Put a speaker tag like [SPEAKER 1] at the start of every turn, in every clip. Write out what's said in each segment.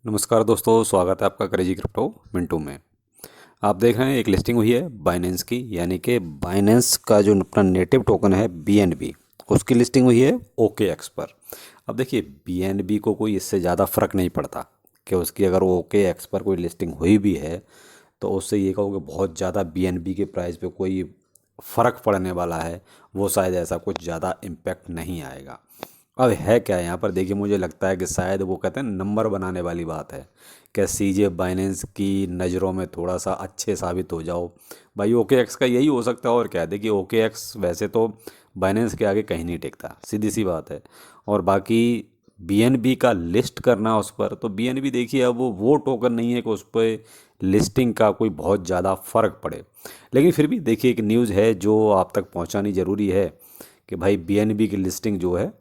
[SPEAKER 1] नमस्कार दोस्तों, स्वागत है आपका क्रेजी क्रिप्टो मिंटू में। आप देख रहे हैं एक लिस्टिंग हुई है बाइनेंस की, यानी कि बाइनेंस का जो अपना नेटिव टोकन है BNB, उसकी लिस्टिंग हुई है OKX पर। अब देखिए BNB को कोई इससे ज़्यादा फ़र्क नहीं पड़ता कि उसकी अगर OKX पर कोई लिस्टिंग हुई भी है तो उससे ये कहो कि बहुत ज़्यादा BNB के प्राइस पे कोई फ़र्क पड़ने वाला है, वो शायद ऐसा कुछ ज़्यादा इम्पैक्ट नहीं आएगा। अब है क्या यहाँ पर, देखिए मुझे लगता है कि शायद वो कहते हैं नंबर बनाने वाली बात है, क्या CJ बाइनेंस की नज़रों में थोड़ा सा अच्छे साबित हो जाओ। भाई OKX का यही हो सकता है और क्या है। देखिए OKX वैसे तो बाइनेंस के आगे कहीं नहीं टिकता, सीधी सी बात है। और बाकी BNB का लिस्ट करना उस पर, तो BNB देखिए अब वो टोकन नहीं है कि उस पर लिस्टिंग का कोई बहुत ज़्यादा फ़र्क पड़े। लेकिन फिर भी देखिए एक न्यूज़ है जो आप तक पहुंचानी ज़रूरी है कि भाई BNB की लिस्टिंग जो है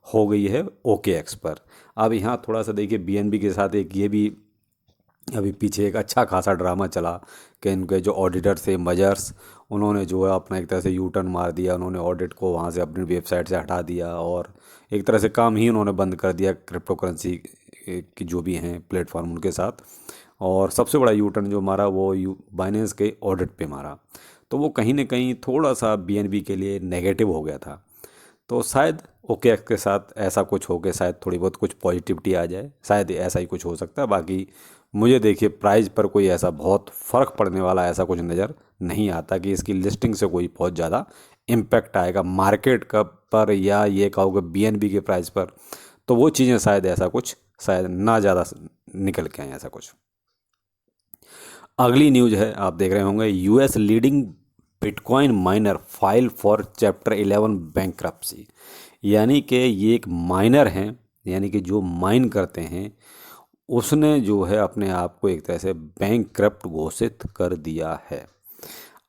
[SPEAKER 1] हो गई है OKX पर। अब यहाँ थोड़ा सा देखिए BNB के साथ एक ये भी अभी पीछे एक अच्छा खासा ड्रामा चला कि इनके जो ऑडिटर थे मजर्स, उन्होंने जो है अपना एक तरह से यू टर्न मार दिया। उन्होंने ऑडिट को वहाँ से अपनी वेबसाइट से हटा दिया और एक तरह से काम ही उन्होंने बंद कर दिया क्रिप्टो करेंसी की जो भी हैं प्लेटफॉर्म उनके साथ। और सबसे बड़ा यू टर्न जो मारा वो बाइनेंस के ऑडिट पे मारा, तो वो कहीं ना कहीं थोड़ा सा BNB के लिए नेगेटिव हो गया था। तो शायद OKX के साथ ऐसा कुछ हो के शायद थोड़ी बहुत कुछ पॉजिटिविटी आ जाए, शायद ऐसा ही कुछ हो सकता है। बाकी मुझे देखिए प्राइस पर कोई ऐसा बहुत फ़र्क पड़ने वाला ऐसा कुछ नज़र नहीं आता कि इसकी लिस्टिंग से कोई बहुत ज़्यादा इम्पैक्ट आएगा मार्केट का पर, या ये कहोगे BNB के प्राइस पर। तो वो चीज़ें शायद ऐसा कुछ शायद ना ज़्यादा निकल के आए ऐसा कुछ। अगली न्यूज़ है, आप देख रहे होंगे US leading bitcoin minor file for chapter 11 bankruptcy. यानी कि ये एक माइनर हैं, यानी कि जो माइन करते हैं, उसने जो है अपने आप को एक तरह से बैंकक्रप्ट घोषित कर दिया है।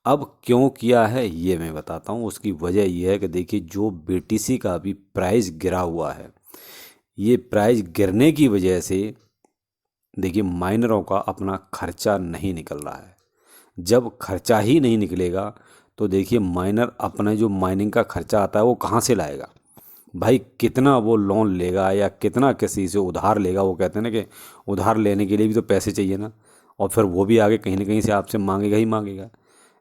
[SPEAKER 1] अब क्यों किया है ये मैं बताता हूँ। उसकी वजह यह है कि देखिए जो BTC का भी प्राइस गिरा हुआ है, ये प्राइस गिरने की वजह से देखिए माइनरों का अपना खर्चा नहीं निकल रहा है। जब खर्चा ही नहीं निकलेगा तो देखिए माइनर अपना जो माइनिंग का खर्चा आता है वो कहाँ से लाएगा। भाई कितना वो लोन लेगा या कितना किसी से उधार लेगा। वो कहते हैं ना कि उधार लेने के लिए भी तो पैसे चाहिए ना, और फिर वो भी आगे कहीं ना कहीं से आपसे मांगेगा ही मांगेगा।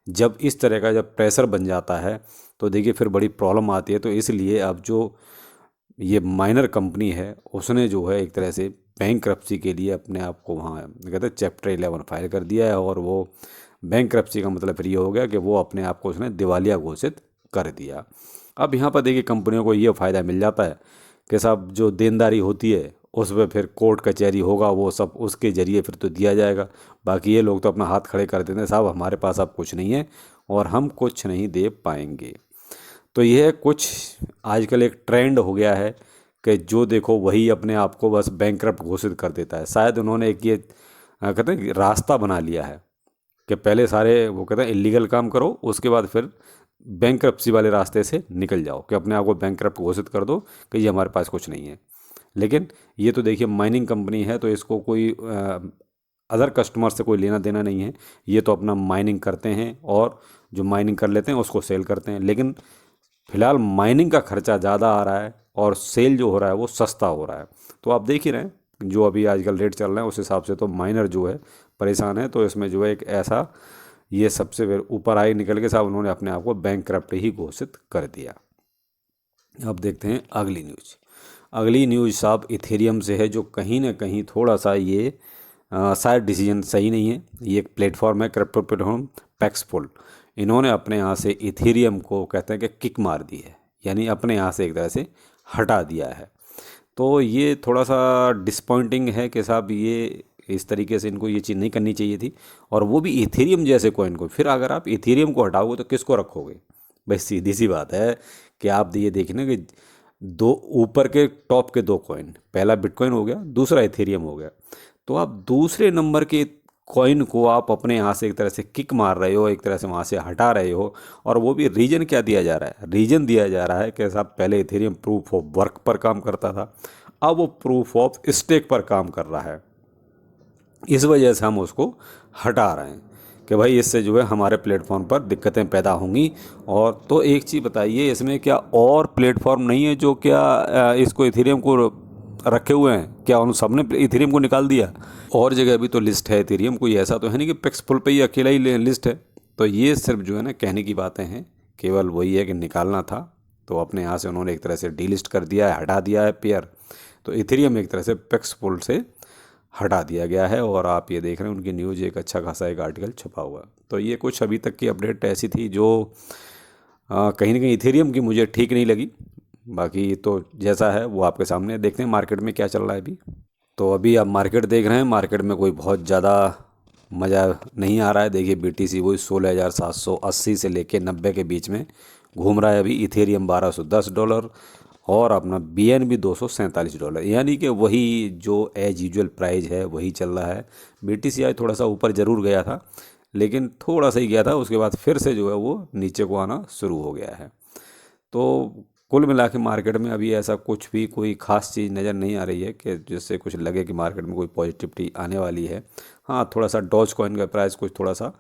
[SPEAKER 1] जब इस तरह का जब प्रेशर बन जाता है तो देखिए फिर बड़ी प्रॉब्लम आती है। तो इसलिए अब जो ये माइनर कंपनी है उसने जो है एक तरह से बैंक्रप्सी के लिए अपने आप को वहाँ कहते हैं चैप्टर 11 फाइल कर दिया है। और वो बैंक्रप्सी का मतलब फिर ये हो गया कि वो अपने आप को उसने दिवालिया घोषित कर दिया। अब यहाँ पर देखिए कंपनियों को ये फ़ायदा मिल जाता है कि साहब जो देनदारी होती है उस पर फिर कोर्ट कचहरी होगा, वो सब उसके ज़रिए फिर तो दिया जाएगा। बाकी ये लोग तो अपना हाथ खड़े कर देते हैं, साहब हमारे पास अब कुछ नहीं है और हम कुछ नहीं दे पाएंगे। तो यह कुछ आजकल एक ट्रेंड हो गया है कि जो देखो वही अपने आप को बस बैंकरप्ट घोषित कर देता है। शायद उन्होंने एक ये कहते हैं कि रास्ता बना लिया है कि पहले सारे वो कहते हैं इलीगल काम करो, उसके बाद फिर बैंकरप्सी वाले रास्ते से निकल जाओ कि अपने आप को बैंकरप्ट घोषित कर दो कि ये हमारे पास कुछ नहीं है। लेकिन ये तो देखिए माइनिंग कंपनी है तो इसको कोई अदर कस्टमर से कोई लेना देना नहीं है। ये तो अपना माइनिंग करते हैं और जो माइनिंग कर लेते हैं उसको सेल करते हैं। लेकिन फिलहाल माइनिंग का खर्चा ज़्यादा आ रहा है और सेल जो हो रहा है वो सस्ता हो रहा है। तो आप देख ही रहे हैं जो अभी आजकल रेट चल रहे हैं उस हिसाब से तो माइनर जो है परेशान है। तो इसमें जो है एक ऐसा ये सबसे फिर ऊपर आई निकल के साहब उन्होंने अपने आप को बैंकक्रप्ट ही घोषित कर दिया। अब देखते हैं अगली न्यूज़। अगली न्यूज़ साहब इथेरियम से है, जो कहीं ना कहीं थोड़ा सा ये शायद डिसीजन सही नहीं है। ये एक प्लेटफॉर्म है क्रिप्टो प्लेटफॉर्म पैक्सफुल। इन्होंने अपने यहाँ से इथेरियम को कहते हैं कि किक मार दी है, यानी अपने यहाँ से एक तरह से हटा दिया है। तो ये थोड़ा सा डिसपॉइंटिंग है कि साहब ये इस तरीके से इनको ये चीज़ नहीं करनी चाहिए थी। और वो भी इथेरियम जैसे कॉइन को। फिर अगर आप इथेरियम को हटाओगे तो किसको रखोगे। भाई सीधी सी बात है कि आप ये देखना कि दो ऊपर के टॉप के दो कॉइन, पहला बिटकॉइन हो गया, दूसरा इथेरियम हो गया। तो आप दूसरे नंबर के कॉइन को आप अपने यहाँ से एक तरह से किक मार रहे हो, एक तरह से वहाँ से हटा रहे हो। और वो भी रीजन क्या दिया जा रहा है, रीजन दिया जा रहा है कि साहब पहले इथेरियम प्रूफ ऑफ वर्क पर काम करता था, अब वो प्रूफ ऑफ स्टेक पर काम कर रहा है। इस वजह से हम उसको हटा रहे हैं कि भाई इससे जो है हमारे प्लेटफॉर्म पर दिक्कतें पैदा होंगी। और तो एक चीज़ बताइए, इसमें क्या और प्लेटफॉर्म नहीं है जो क्या इसको इथेरियम को रखे हुए हैं क्या, उन सब ने इथेरियम को निकाल दिया? और जगह भी तो लिस्ट है इथेरियम, कोई ऐसा तो है नहीं कि पेक्सफुल पे ही अकेला ही लिस्ट है। तो ये सिर्फ जो है ना कहने की बातें हैं, केवल वही है कि निकालना था तो अपने यहाँ से उन्होंने एक तरह से डीलिस्ट कर दिया है, हटा दिया है पेयर। तो इथेरियम एक तरह से पेक्सफुल से हटा दिया गया है और आप ये देख रहे हैं उनकी न्यूज़ एक अच्छा खासा एक आर्टिकल छपा हुआ है। तो ये कुछ अभी तक की अपडेट ऐसी थी जो कहीं ना कहीं इथेरियम की मुझे ठीक नहीं लगी। बाकी तो जैसा है वो आपके सामने, देखते हैं मार्केट में क्या चल रहा है अभी। तो अभी आप मार्केट देख रहे हैं, मार्केट में कोई बहुत ज़्यादा मज़ा नहीं आ रहा है। देखिए BTC वही 16,780 से लेके 90 के बीच में घूम रहा है अभी। इथेरियम $1210 और अपना BNB $247, यानी कि वही जो एज यूजुअल प्राइस है वही चल रहा है। BTC आज थोड़ा सा ऊपर ज़रूर गया था, लेकिन थोड़ा सा ही गया था, उसके बाद फिर से जो है वो नीचे को आना शुरू हो गया है। तो कुल मिला के मार्केट में अभी ऐसा कुछ भी कोई ख़ास चीज़ नज़र नहीं आ रही है कि जिससे कुछ लगे कि मार्केट में कोई पॉजिटिविटी आने वाली है। हाँ, थोड़ा सा डॉज कॉइन का प्राइस कुछ थोड़ा सा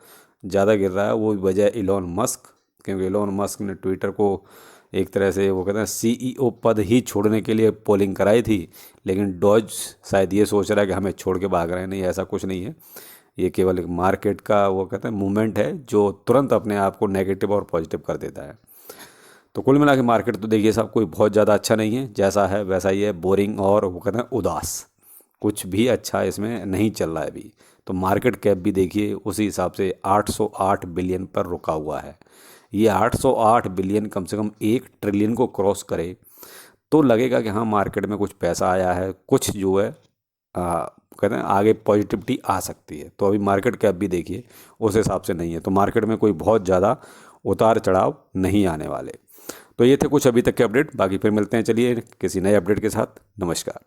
[SPEAKER 1] ज़्यादा गिर रहा है, वो वजह इलॉन मस्क, क्योंकि इलॉन मस्क ने ट्विटर को एक तरह से वो कहते हैं CEO पद ही छोड़ने के लिए पोलिंग कराई थी, लेकिन डॉज शायद ये सोच रहा है कि हमें छोड़ के भाग रहे हैं। नहीं, ऐसा कुछ नहीं है, ये केवल एक मार्केट का वो कहते हैं मूवमेंट है जो तुरंत अपने आप को नेगेटिव और पॉजिटिव कर देता है। तो कुल मिला के मार्केट तो देखिए साहब कोई बहुत ज़्यादा अच्छा नहीं है, जैसा है वैसा ही है, बोरिंग और वो कहते हैं उदास, कुछ भी अच्छा इसमें नहीं चल रहा है अभी। तो मार्केट कैप भी देखिए उसी हिसाब से 808 बिलियन पर रुका हुआ है। ये 808 बिलियन कम से कम 1 ट्रिलियन को क्रॉस करे तो लगेगा कि हाँ मार्केट में कुछ पैसा आया है, कुछ जो है कहते हैं आगे पॉजिटिविटी आ सकती है। तो अभी मार्केट कैप भी देखिए उस हिसाब से नहीं है, तो मार्केट में कोई बहुत ज़्यादा उतार चढ़ाव नहीं आने वाले। तो ये थे कुछ अभी तक के अपडेट, बाकी फिर मिलते हैं चलिए किसी नए अपडेट के साथ। नमस्कार।